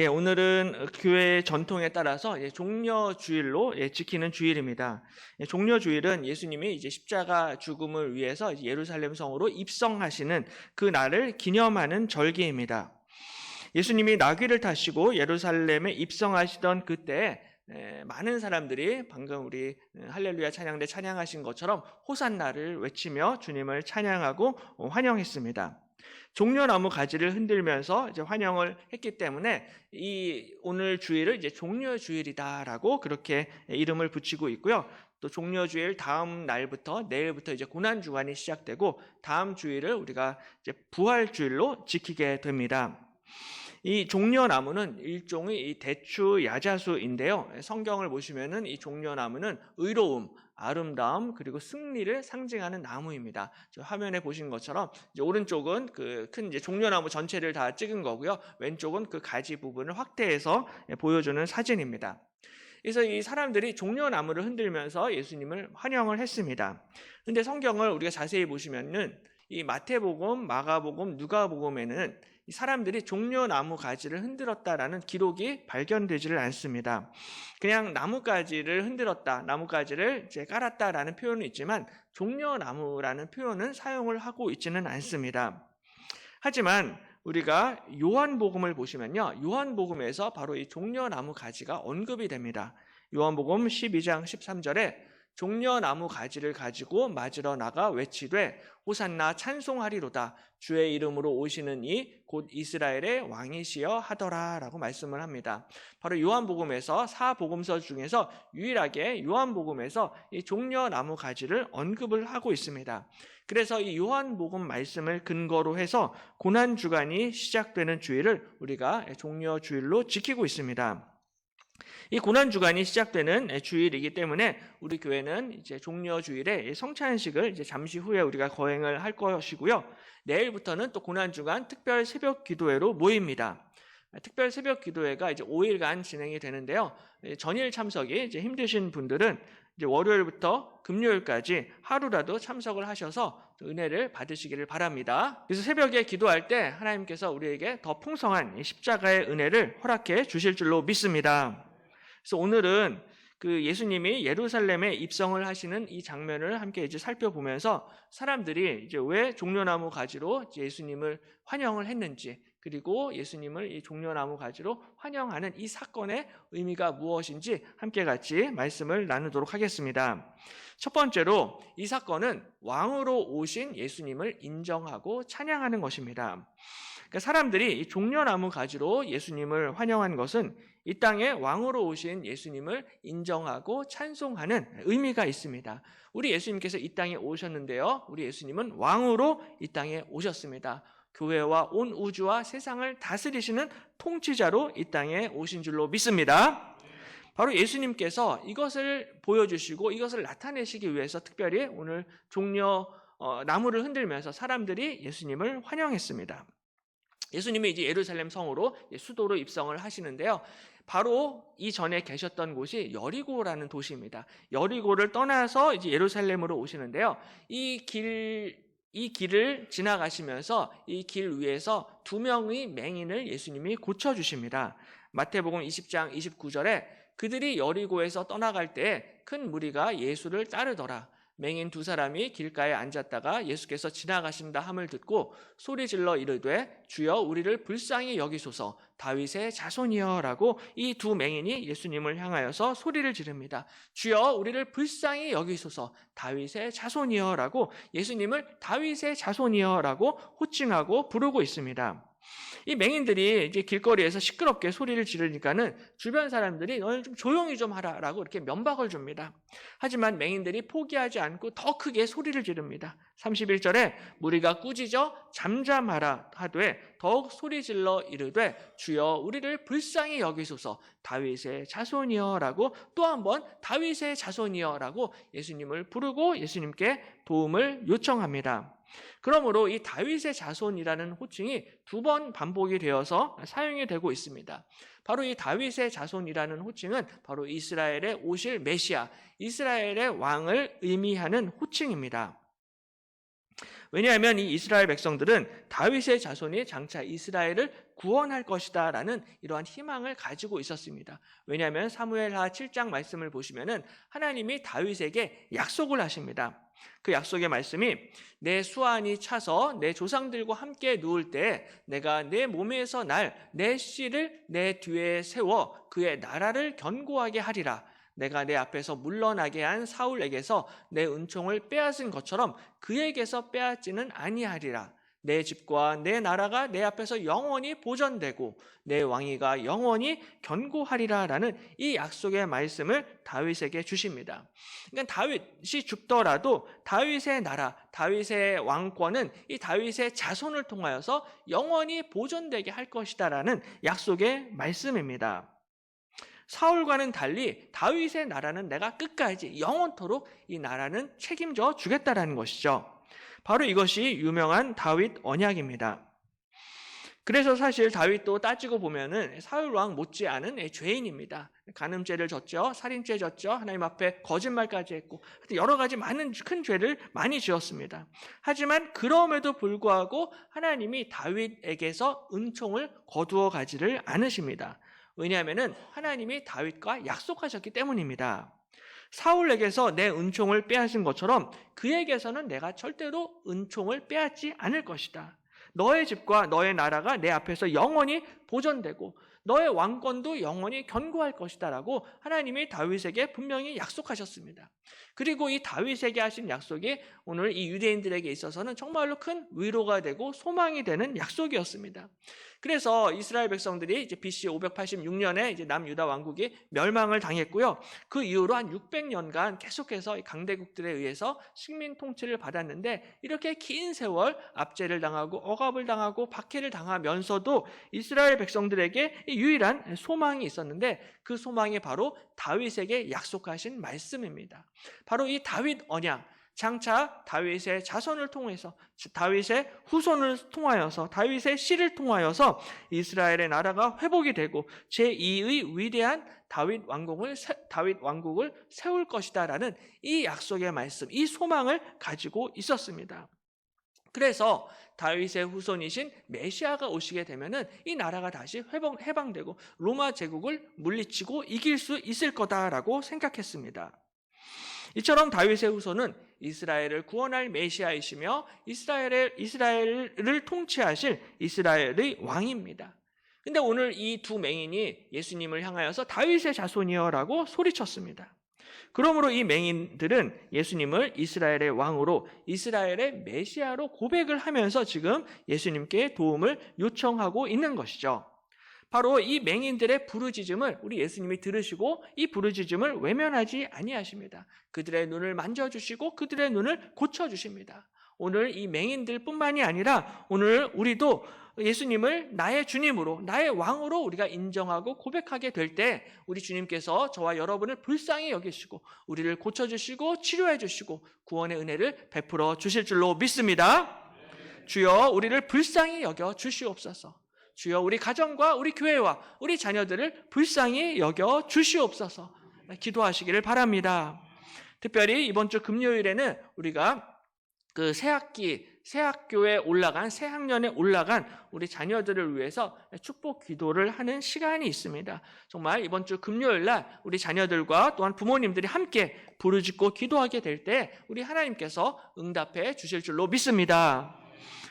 오늘은 교회 전통에 따라서 종려주일로 지키는 주일입니다. 종려주일은 예수님이 이제 십자가 죽음을 위해서 예루살렘 성으로 입성하시는 그 날을 기념하는 절기입니다. 예수님이 나귀를 타시고 예루살렘에 입성하시던 그때 많은 사람들이 방금 우리 할렐루야 찬양대 찬양하신 것처럼 호산나를 외치며 주님을 찬양하고 환영했습니다. 종려나무 가지를 흔들면서 이제 환영을 했기 때문에 이 오늘 주일을 이제 종려주일이다라고 그렇게 이름을 붙이고 있고요. 또 종려주일 다음 날부터 내일부터 이제 고난주간이 시작되고 다음 주일을 우리가 이제 부활주일로 지키게 됩니다. 이 종려나무는 일종의 이 대추 야자수인데요. 성경을 보시면은 이 종려나무는 의로움, 아름다움 그리고 승리를 상징하는 나무입니다. 저 화면에 보신 것처럼 이제 오른쪽은 그 큰 이제 종려나무 전체를 다 찍은 거고요. 왼쪽은 그 가지 부분을 확대해서 보여주는 사진입니다. 그래서 이 사람들이 종려나무를 흔들면서 예수님을 환영을 했습니다. 그런데 성경을 우리가 자세히 보시면은 이 마태복음, 마가복음, 누가복음에는 이 사람들이 종려나무 가지를 흔들었다라는 기록이 발견되지를 않습니다. 그냥 나뭇가지를 흔들었다, 나뭇가지를 이제 깔았다라는 표현은 있지만 종려나무라는 표현은 사용을 하고 있지는 않습니다. 하지만 우리가 요한복음을 보시면요, 요한복음에서 바로 이 종려나무 가지가 언급이 됩니다. 요한복음 12장 13절에 종려나무 가지를 가지고 맞으러 나가 외치되 호산나 찬송하리로다 주의 이름으로 오시는 이 곧 이스라엘의 왕이시여 하더라 라고 말씀을 합니다. 바로 요한복음에서 4복음서 중에서 유일하게 요한복음에서 이 종려나무 가지를 언급을 하고 있습니다. 그래서 이 요한복음 말씀을 근거로 해서 고난주간이 시작되는 주일을 우리가 종려주일로 지키고 있습니다. 이 고난주간이 시작되는 주일이기 때문에 우리 교회는 이제 종려주일에 성찬식을 이제 잠시 후에 우리가 거행을 할 것이고요. 내일부터는 또 고난주간 특별 새벽 기도회로 모입니다. 특별 새벽 기도회가 이제 5일간 진행이 되는데요. 전일 참석이 이제 힘드신 분들은 이제 월요일부터 금요일까지 하루라도 참석을 하셔서 은혜를 받으시기를 바랍니다. 그래서 새벽에 기도할 때 하나님께서 우리에게 더 풍성한 십자가의 은혜를 허락해 주실 줄로 믿습니다. 그래서 오늘은 그 예수님이 예루살렘에 입성을 하시는 이 장면을 함께 이제 살펴보면서 사람들이 이제 왜 종려나무 가지로 예수님을 환영을 했는지, 그리고 예수님을 이 종려나무 가지로 환영하는 이 사건의 의미가 무엇인지 함께 같이 말씀을 나누도록 하겠습니다. 첫 번째로 이 사건은 왕으로 오신 예수님을 인정하고 찬양하는 것입니다. 그러니까 사람들이 이 종려나무 가지로 예수님을 환영한 것은 이 땅에 왕으로 오신 예수님을 인정하고 찬송하는 의미가 있습니다. 우리 예수님께서 이 땅에 오셨는데요, 우리 예수님은 왕으로 이 땅에 오셨습니다. 교회와 온 우주와 세상을 다스리시는 통치자로 이 땅에 오신 줄로 믿습니다. 바로 예수님께서 이것을 보여주시고 이것을 나타내시기 위해서 특별히 오늘 종려나무를 흔들면서 사람들이 예수님을 환영했습니다. 예수님이 이제 예루살렘 성으로 수도로 입성을 하시는데요. 바로 이전에 계셨던 곳이 여리고라는 도시입니다. 여리고를 떠나서 이제 예루살렘으로 오시는데요. 이 길을 지나가시면서 이 길 위에서 2명의 맹인을 예수님이 고쳐주십니다. 마태복음 20장 29절에 그들이 여리고에서 떠나갈 때 큰 무리가 예수를 따르더라. 맹인 2사람이 길가에 앉았다가 예수께서 지나가신다 함을 듣고 소리질러 이르되 주여 우리를 불쌍히 여기소서 다윗의 자손이여 라고 이 2 맹인이 예수님을 향하여서 소리를 지릅니다. 주여 우리를 불쌍히 여기소서 다윗의 자손이여 라고 예수님을 다윗의 자손이여 라고 호칭하고 부르고 있습니다. 이 맹인들이 이제 길거리에서 시끄럽게 소리를 지르니까는 주변 사람들이 너는 좀 조용히 좀 하라라고 이렇게 면박을 줍니다. 하지만 맹인들이 포기하지 않고 더 크게 소리를 지릅니다. 31절에 무리가 꾸짖어 잠잠하라 하되 더욱 소리질러 이르되 주여 우리를 불쌍히 여기소서 다윗의 자손이여 라고 또 한 번 다윗의 자손이여 라고 예수님을 부르고 예수님께 도움을 요청합니다. 그러므로 이 다윗의 자손이라는 호칭이 2번 반복이 되어서 사용이 되고 있습니다. 바로 이 다윗의 자손이라는 호칭은 바로 이스라엘에 오실 메시아, 이스라엘의 왕을 의미하는 호칭입니다. 왜냐하면 이 이스라엘 백성들은 다윗의 자손이 장차 이스라엘을 구원할 것이다 라는 이러한 희망을 가지고 있었습니다. 왜냐하면 사무엘하 7장 말씀을 보시면은 하나님이 다윗에게 약속을 하십니다. 그 약속의 말씀이 내 수완이 차서 내 조상들과 함께 누울 때 내가 내 몸에서 날 내 씨를 내 뒤에 세워 그의 나라를 견고하게 하리라. 내가 내 앞에서 물러나게 한 사울에게서 내 은총을 빼앗은 것처럼 그에게서 빼앗지는 아니하리라. 내 집과 내 나라가 내 앞에서 영원히 보존되고 내 왕위가 영원히 견고하리라 라는 이 약속의 말씀을 다윗에게 주십니다. 그러니까 다윗이 죽더라도 다윗의 나라, 다윗의 왕권은 이 다윗의 자손을 통하여서 영원히 보존되게 할 것이다 라는 약속의 말씀입니다. 사울과는 달리 다윗의 나라는 내가 끝까지 영원토록 이 나라는 책임져 주겠다라는 것이죠. 바로 이것이 유명한 다윗 언약입니다. 그래서 사실 다윗도 따지고 보면은 사울 왕 못지않은 죄인입니다. 간음죄를 졌죠, 살인죄 졌죠, 하나님 앞에 거짓말까지 했고 여러 가지 많은 큰 죄를 많이 지었습니다. 하지만 그럼에도 불구하고 하나님이 다윗에게서 은총을 거두어 가지를 않으십니다. 왜냐하면 하나님이 다윗과 약속하셨기 때문입니다. 사울에게서 내 은총을 빼앗은 것처럼 그에게서는 내가 절대로 은총을 빼앗지 않을 것이다. 너의 집과 너의 나라가 내 앞에서 영원히 보존되고 너의 왕권도 영원히 견고할 것이다 라고 하나님이 다윗에게 분명히 약속하셨습니다. 그리고 이 다윗에게 하신 약속이 오늘 이 유대인들에게 있어서는 정말로 큰 위로가 되고 소망이 되는 약속이었습니다. 그래서 이스라엘 백성들이 이제 BC 586년에 이제 남유다 왕국이 멸망을 당했고요. 그 이후로 한 600년간 계속해서 강대국들에 의해서 식민 통치를 받았는데 이렇게 긴 세월 압제를 당하고 억압을 당하고 박해를 당하면서도 이스라엘 백성들에게 유일한 소망이 있었는데 그 소망이 바로 다윗에게 약속하신 말씀입니다. 바로 이 다윗 언약, 장차 다윗의 자손을 통해서 다윗의 후손을 통하여서 다윗의 씨를 통하여서 이스라엘의 나라가 회복이 되고 제2의 위대한 다윗 왕국을 세울 것이다라는 이 약속의 말씀, 이 소망을 가지고 있었습니다. 그래서 다윗의 후손이신 메시아가 오시게 되면은 이 나라가 다시 해방되고 로마 제국을 물리치고 이길 수 있을 거다라고 생각했습니다. 이처럼 다윗의 후손은 이스라엘을 구원할 메시아이시며 이스라엘을 통치하실 이스라엘의 왕입니다. 근데 오늘 이 두 맹인이 예수님을 향하여서 다윗의 자손이여라고 소리쳤습니다. 그러므로 이 맹인들은 예수님을 이스라엘의 왕으로 이스라엘의 메시아로 고백을 하면서 지금 예수님께 도움을 요청하고 있는 것이죠. 바로 이 맹인들의 부르짖음을 우리 예수님이 들으시고 이 부르짖음을 외면하지 아니하십니다. 그들의 눈을 만져주시고 그들의 눈을 고쳐주십니다. 오늘 이 맹인들뿐만이 아니라 오늘 우리도 예수님을 나의 주님으로 나의 왕으로 우리가 인정하고 고백하게 될 때 우리 주님께서 저와 여러분을 불쌍히 여기시고 우리를 고쳐주시고 치료해 주시고 구원의 은혜를 베풀어 주실 줄로 믿습니다. 주여 우리를 불쌍히 여겨 주시옵소서. 주여 우리 가정과 우리 교회와 우리 자녀들을 불쌍히 여겨 주시옵소서. 기도하시기를 바랍니다. 특별히 이번 주 금요일에는 우리가 그 새학교에 올라간 새학년에 올라간 우리 자녀들을 위해서 축복 기도를 하는 시간이 있습니다. 정말 이번 주 금요일 날 우리 자녀들과 또한 부모님들이 함께 부르짖고 기도하게 될 때 우리 하나님께서 응답해 주실 줄로 믿습니다.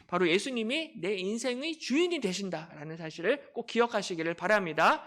바로 예수님이 내 인생의 주인이 되신다라는 사실을 꼭 기억하시기를 바랍니다.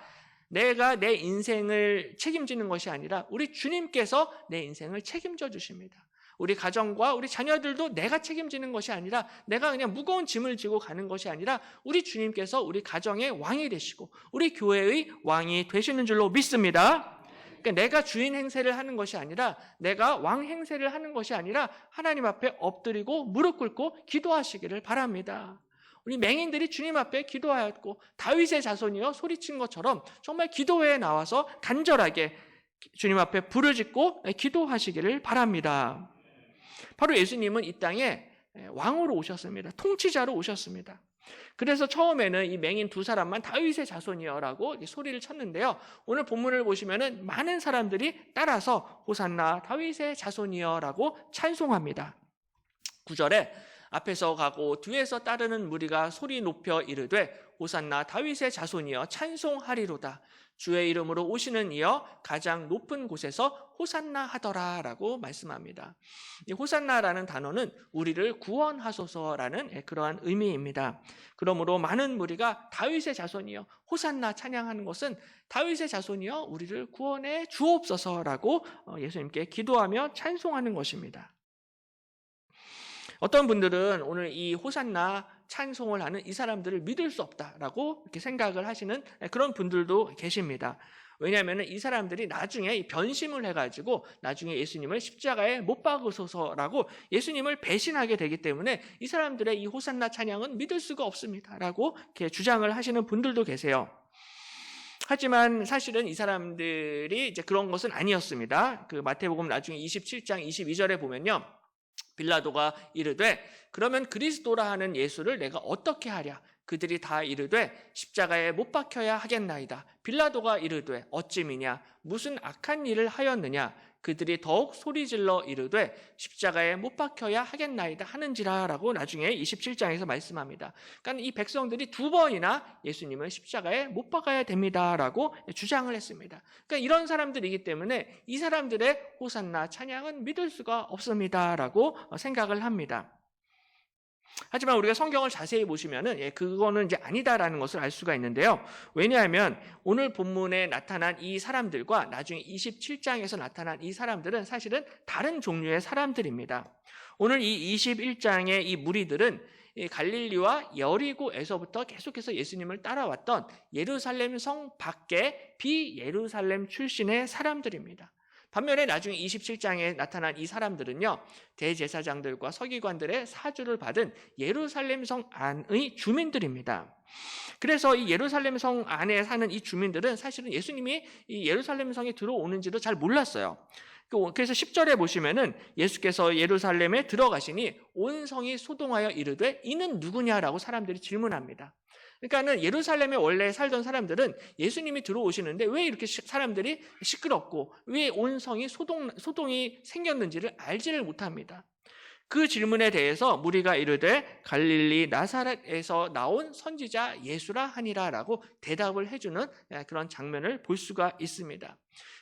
내가 내 인생을 책임지는 것이 아니라 우리 주님께서 내 인생을 책임져 주십니다. 우리 가정과 우리 자녀들도 내가 책임지는 것이 아니라 내가 그냥 무거운 짐을 지고 가는 것이 아니라 우리 주님께서 우리 가정의 왕이 되시고 우리 교회의 왕이 되시는 줄로 믿습니다. 그러니까 내가 주인 행세를 하는 것이 아니라 내가 왕 행세를 하는 것이 아니라 하나님 앞에 엎드리고 무릎 꿇고 기도하시기를 바랍니다. 우리 맹인들이 주님 앞에 기도하였고 다윗의 자손이여 소리친 것처럼 정말 기도회에 나와서 간절하게 주님 앞에 부르짖고 기도하시기를 바랍니다. 바로 예수님은 이 땅에 왕으로 오셨습니다. 통치자로 오셨습니다. 그래서 처음에는 이 맹인 두 사람만 다윗의 자손이여라고 소리를 쳤는데요. 오늘 본문을 보시면은 많은 사람들이 따라서 호산나 다윗의 자손이여라고 찬송합니다. 9절에 앞에서 가고 뒤에서 따르는 무리가 소리 높여 이르되 호산나 다윗의 자손이여 찬송하리로다. 주의 이름으로 오시는 이여 가장 높은 곳에서 호산나 하더라 라고 말씀합니다. 이 호산나라는 단어는 우리를 구원하소서라는 그러한 의미입니다. 그러므로 많은 무리가 다윗의 자손이여 호산나 찬양하는 것은 다윗의 자손이여 우리를 구원해 주옵소서라고 예수님께 기도하며 찬송하는 것입니다. 어떤 분들은 오늘 이 호산나 찬송을 하는 이 사람들을 믿을 수 없다라고 이렇게 생각을 하시는 그런 분들도 계십니다. 왜냐하면 이 사람들이 나중에 변심을 해가지고 나중에 예수님을 십자가에 못 박으소서라고 예수님을 배신하게 되기 때문에 이 사람들의 이 호산나 찬양은 믿을 수가 없습니다라고 이렇게 주장을 하시는 분들도 계세요. 하지만 사실은 이 사람들이 이제 그런 것은 아니었습니다. 그 마태복음 나중에 27장 22절에 보면요. 빌라도가 이르되 그러면 그리스도라 하는 예수를 내가 어떻게 하랴? 그들이 다 이르되 십자가에 못 박혀야 하겠나이다. 빌라도가 이르되 어찌미냐? 무슨 악한 일을 하였느냐? 그들이 더욱 소리질러 이르되 십자가에 못 박혀야 하겠나이다 하는지라 라고 나중에 27장에서 말씀합니다. 그러니까 이 백성들이 두 번이나 예수님을 십자가에 못 박아야 됩니다 라고 주장을 했습니다. 그러니까 이런 사람들이기 때문에 이 사람들의 호산나 찬양은 믿을 수가 없습니다 라고 생각을 합니다. 하지만 우리가 성경을 자세히 보시면은 그거는 이제 아니다라는 것을 알 수가 있는데요. 왜냐하면 오늘 본문에 나타난 이 사람들과 나중에 27장에서 나타난 이 사람들은 사실은 다른 종류의 사람들입니다. 오늘 이 21장의 이 무리들은 갈릴리와 여리고에서부터 계속해서 예수님을 따라왔던 예루살렘 성 밖의 비예루살렘 출신의 사람들입니다. 반면에 나중에 27장에 나타난 이 사람들은요, 대제사장들과 서기관들의 사주를 받은 예루살렘 성 안의 주민들입니다. 그래서 이 예루살렘 성 안에 사는 이 주민들은 사실은 예수님이 이 예루살렘 성에 들어오는지도 잘 몰랐어요. 그래서 10절에 보시면은 예수께서 예루살렘에 들어가시니 온 성이 소동하여 이르되 이는 누구냐라고 사람들이 질문합니다. 그러니까는 예루살렘에 원래 살던 사람들은 예수님이 들어오시는데 왜 이렇게 사람들이 시끄럽고 왜 온 성이 소동이 생겼는지를 알지를 못합니다. 그 질문에 대해서 무리가 이르되 갈릴리 나사렛에서 나온 선지자 예수라 하니라라고 대답을 해주는 그런 장면을 볼 수가 있습니다.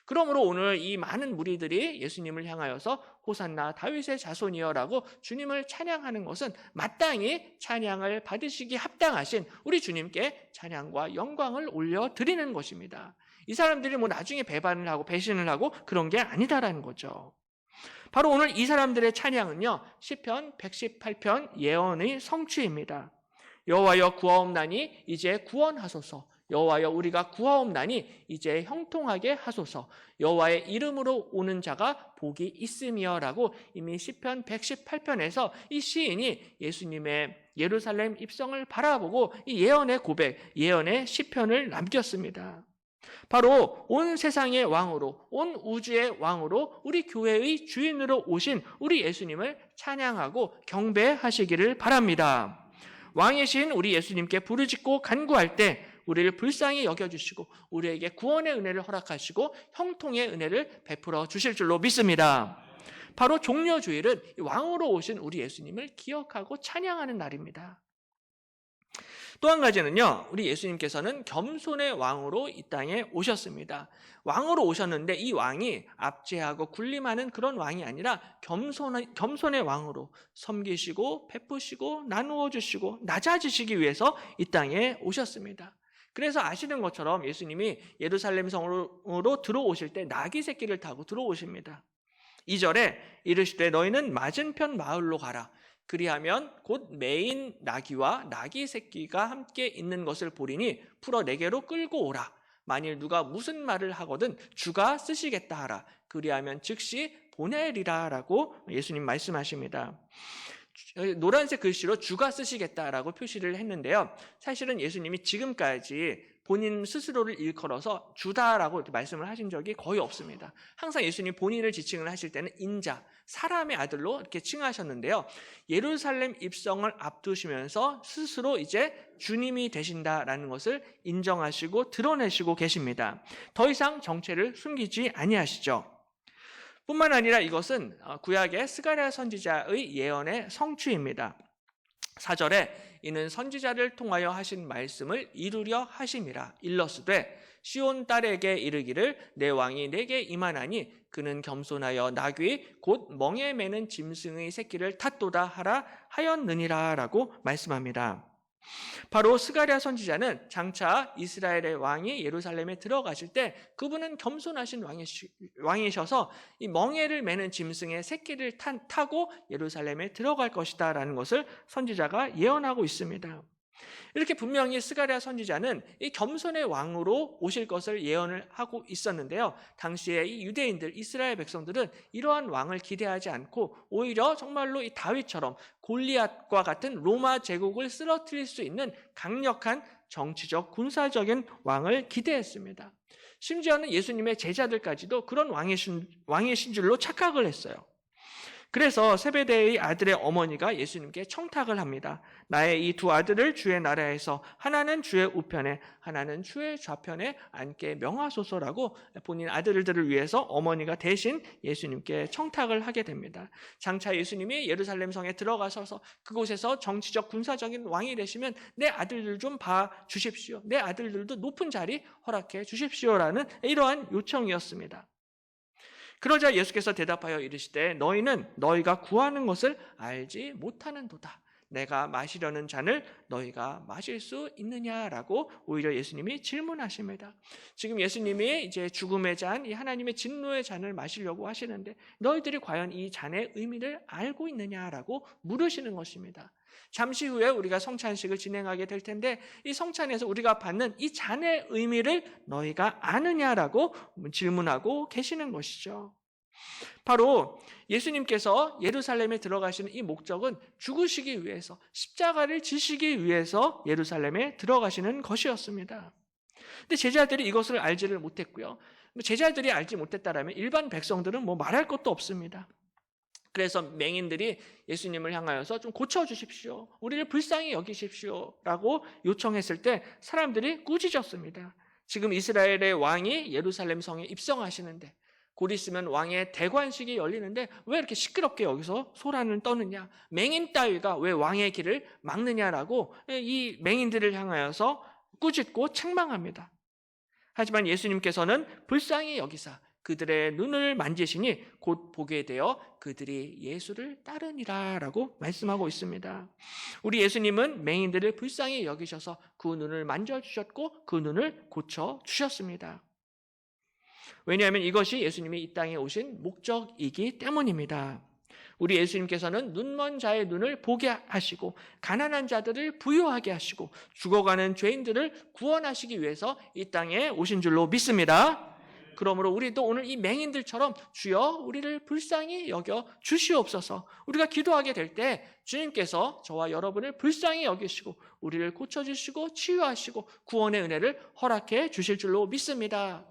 그러므로 오늘 이 많은 무리들이 예수님을 향하여서 호산나 다윗의 자손이여라고 주님을 찬양하는 것은 마땅히 찬양을 받으시기 합당하신 우리 주님께 찬양과 영광을 올려드리는 것입니다. 이 사람들이 뭐 나중에 배반을 하고 배신을 하고 그런 게 아니다라는 거죠. 바로 오늘 이 사람들의 찬양은요, 시편 118편 예언의 성취입니다. 여호와여 구하옵나니 이제 구원하소서. 여호와여 우리가 구하옵나니 이제 형통하게 하소서. 여호와의 이름으로 오는 자가 복이 있음이여라고 이미 시편 118편에서 이 시인이 예수님의 예루살렘 입성을 바라보고 이 예언의 고백, 예언의 시편을 남겼습니다. 바로 온 세상의 왕으로, 온 우주의 왕으로, 우리 교회의 주인으로 오신 우리 예수님을 찬양하고 경배하시기를 바랍니다. 왕이신 우리 예수님께 부르짖고 간구할 때 우리를 불쌍히 여겨주시고 우리에게 구원의 은혜를 허락하시고 형통의 은혜를 베풀어 주실 줄로 믿습니다. 바로 종려주일은 왕으로 오신 우리 예수님을 기억하고 찬양하는 날입니다. 또 한 가지는요, 우리 예수님께서는 겸손의 왕으로 이 땅에 오셨습니다. 왕으로 오셨는데 이 왕이 압제하고 군림하는 그런 왕이 아니라 겸손의 왕으로 섬기시고 베푸시고 나누어 주시고 낮아지시기 위해서 이 땅에 오셨습니다. 그래서 아시는 것처럼 예수님이 예루살렘 성으로 들어오실 때 나귀 새끼를 타고 들어오십니다. 2절에 이르시되 너희는 맞은편 마을로 가라. 그리하면 곧 매인 나귀와 나귀 새끼가 함께 있는 것을 보리니 풀어 내게로 끌고 오라. 만일 누가 무슨 말을 하거든 주가 쓰시겠다 하라. 그리하면 즉시 보내리라 라고 예수님 말씀하십니다. 노란색 글씨로 주가 쓰시겠다라고 표시를 했는데요. 사실은 예수님이 지금까지 본인 스스로를 일컬어서 주다라고 이렇게 말씀을 하신 적이 거의 없습니다. 항상 예수님 본인을 지칭을 하실 때는 인자, 사람의 아들로 이렇게 칭하셨는데요. 예루살렘 입성을 앞두시면서 스스로 이제 주님이 되신다라는 것을 인정하시고 드러내시고 계십니다. 더 이상 정체를 숨기지 아니하시죠. 뿐만 아니라 이것은 구약의 스가랴 선지자의 예언의 성취입니다. 4절에 이는 선지자를 통하여 하신 말씀을 이루려 하심이라. 일러스되 시온 딸에게 이르기를 내 왕이 내게 임하나니 그는 겸손하여 나귀 곧 멍에 매는 짐승의 새끼를 탔도다 하라 하였느니라 라고 말씀합니다. 바로 스가랴 선지자는 장차 이스라엘의 왕이 예루살렘에 들어가실 때 그분은 겸손하신 왕이셔서 이 멍에를 매는 짐승의 새끼를 타고 예루살렘에 들어갈 것이다 라는 것을 선지자가 예언하고 있습니다. 이렇게 분명히 스가랴 선지자는 이 겸손의 왕으로 오실 것을 예언을 하고 있었는데요. 당시에 이 유대인들, 이스라엘 백성들은 이러한 왕을 기대하지 않고 오히려 정말로 이 다윗처럼 골리앗과 같은 로마 제국을 쓰러뜨릴 수 있는 강력한 정치적, 군사적인 왕을 기대했습니다. 심지어는 예수님의 제자들까지도 그런 왕이신 줄로 착각을 했어요. 그래서 세베대의 아들의 어머니가 예수님께 청탁을 합니다. 나의 이 두 아들을 주의 나라에서 하나는 주의 우편에 하나는 주의 좌편에 앉게 명하소서라고 본인 아들들을 위해서 어머니가 대신 예수님께 청탁을 하게 됩니다. 장차 예수님이 예루살렘 성에 들어가셔서 그곳에서 정치적 군사적인 왕이 되시면 내 아들들 좀 봐주십시오. 내 아들들도 높은 자리 허락해 주십시오라는 이러한 요청이었습니다. 그러자 예수께서 대답하여 이르시되 너희는 너희가 구하는 것을 알지 못하는도다. 내가 마시려는 잔을 너희가 마실 수 있느냐라고 오히려 예수님이 질문하십니다. 지금 예수님이 이제 죽음의 잔, 이 하나님의 진노의 잔을 마시려고 하시는데 너희들이 과연 이 잔의 의미를 알고 있느냐라고 물으시는 것입니다. 잠시 후에 우리가 성찬식을 진행하게 될 텐데 이 성찬에서 우리가 받는 이 잔의 의미를 너희가 아느냐라고 질문하고 계시는 것이죠. 바로 예수님께서 예루살렘에 들어가시는 이 목적은 죽으시기 위해서, 십자가를 지시기 위해서 예루살렘에 들어가시는 것이었습니다. 근데 제자들이 이것을 알지를 못했고요. 제자들이 알지 못했다라면 일반 백성들은 말할 것도 없습니다. 그래서 맹인들이 예수님을 향하여서 좀 고쳐주십시오. 우리를 불쌍히 여기십시오. 라고 요청했을 때 사람들이 꾸짖었습니다. 지금 이스라엘의 왕이 예루살렘 성에 입성하시는데 곧 있으면 왕의 대관식이 열리는데 왜 이렇게 시끄럽게 여기서 소란을 떠느냐. 맹인 따위가 왜 왕의 길을 막느냐라고 이 맹인들을 향하여서 꾸짖고 책망합니다. 하지만 예수님께서는 불쌍히 여기사 그들의 눈을 만지시니 곧 보게 되어 그들이 예수를 따르니라 라고 말씀하고 있습니다. 우리 예수님은 맹인들을 불쌍히 여기셔서 그 눈을 만져주셨고 그 눈을 고쳐주셨습니다. 왜냐하면 이것이 예수님이 이 땅에 오신 목적이기 때문입니다. 우리 예수님께서는 눈먼 자의 눈을 보게 하시고 가난한 자들을 부유하게 하시고 죽어가는 죄인들을 구원하시기 위해서 이 땅에 오신 줄로 믿습니다. 그러므로 우리도 오늘 이 맹인들처럼 주여 우리를 불쌍히 여겨 주시옵소서. 우리가 기도하게 될 때 주님께서 저와 여러분을 불쌍히 여기시고 우리를 고쳐주시고 치유하시고 구원의 은혜를 허락해 주실 줄로 믿습니다.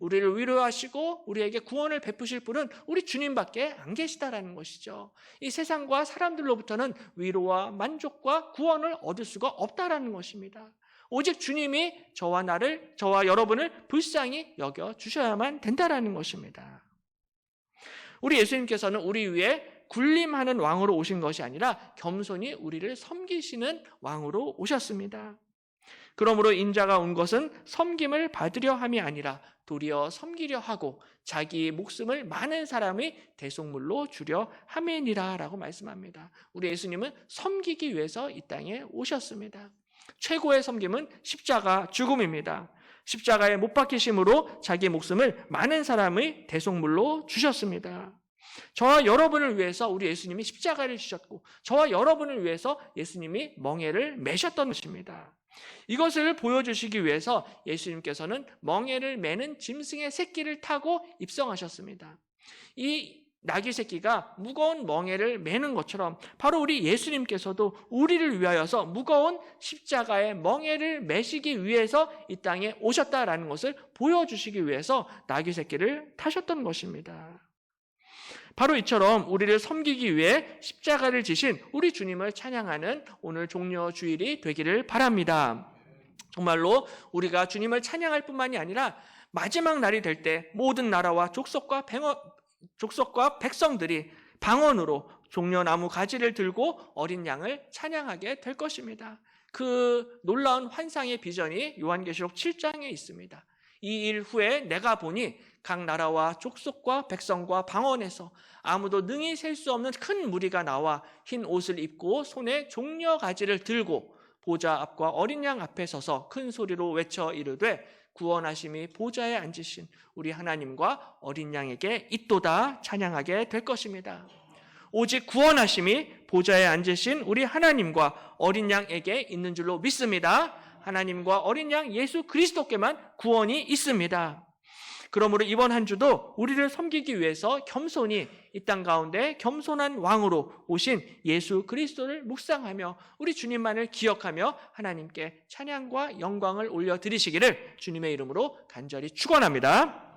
우리를 위로하시고 우리에게 구원을 베푸실 분은 우리 주님밖에 안 계시다라는 것이죠. 이 세상과 사람들로부터는 위로와 만족과 구원을 얻을 수가 없다라는 것입니다. 오직 주님이 저와 여러분을 불쌍히 여겨 주셔야만 된다라는 것입니다. 우리 예수님께서는 우리 위에 군림하는 왕으로 오신 것이 아니라 겸손히 우리를 섬기시는 왕으로 오셨습니다. 그러므로 인자가 온 것은 섬김을 받으려 함이 아니라 도리어 섬기려 하고 자기 목숨을 많은 사람의 대속물로 주려 함이니라 라고 말씀합니다. 우리 예수님은 섬기기 위해서 이 땅에 오셨습니다. 최고의 섬김은 십자가 죽음입니다. 십자가에 못 박히심으로 자기 목숨을 많은 사람의 대속물로 주셨습니다. 저와 여러분을 위해서 우리 예수님이 십자가를 지셨고 저와 여러분을 위해서 예수님이 멍에를 매셨던 것입니다. 이것을 보여주시기 위해서 예수님께서는 멍에를 매는 짐승의 새끼를 타고 입성하셨습니다. 이 나귀 새끼가 무거운 멍에를 매는 것처럼 바로 우리 예수님께서도 우리를 위하여서 무거운 십자가의 멍에를 매시기 위해서 이 땅에 오셨다라는 것을 보여주시기 위해서 나귀 새끼를 타셨던 것입니다. 바로 이처럼 우리를 섬기기 위해 십자가를 지신 우리 주님을 찬양하는 오늘 종려 주일이 되기를 바랍니다. 정말로 우리가 주님을 찬양할 뿐만이 아니라 마지막 날이 될 때 모든 나라와 족속과 백성들이 방언으로 종려나무 가지를 들고 어린 양을 찬양하게 될 것입니다. 그 놀라운 환상의 비전이 요한계시록 7장에 있습니다. 이 일 후에 내가 보니 각 나라와 족속과 백성과 방언에서 아무도 능히 셀 수 없는 큰 무리가 나와 흰 옷을 입고 손에 종려 가지를 들고 보좌 앞과 어린 양 앞에 서서 큰 소리로 외쳐 이르되 구원하심이 보좌에 앉으신 우리 하나님과 어린 양에게 있도다 찬양하게 될 것입니다. 오직 구원하심이 보좌에 앉으신 우리 하나님과 어린 양에게 있는 줄로 믿습니다. 하나님과 어린 양 예수 그리스도께만 구원이 있습니다. 그러므로 이번 한 주도 우리를 섬기기 위해서 겸손히 이 땅 가운데 겸손한 왕으로 오신 예수 그리스도를 묵상하며 우리 주님만을 기억하며 하나님께 찬양과 영광을 올려드리시기를 주님의 이름으로 간절히 축원합니다.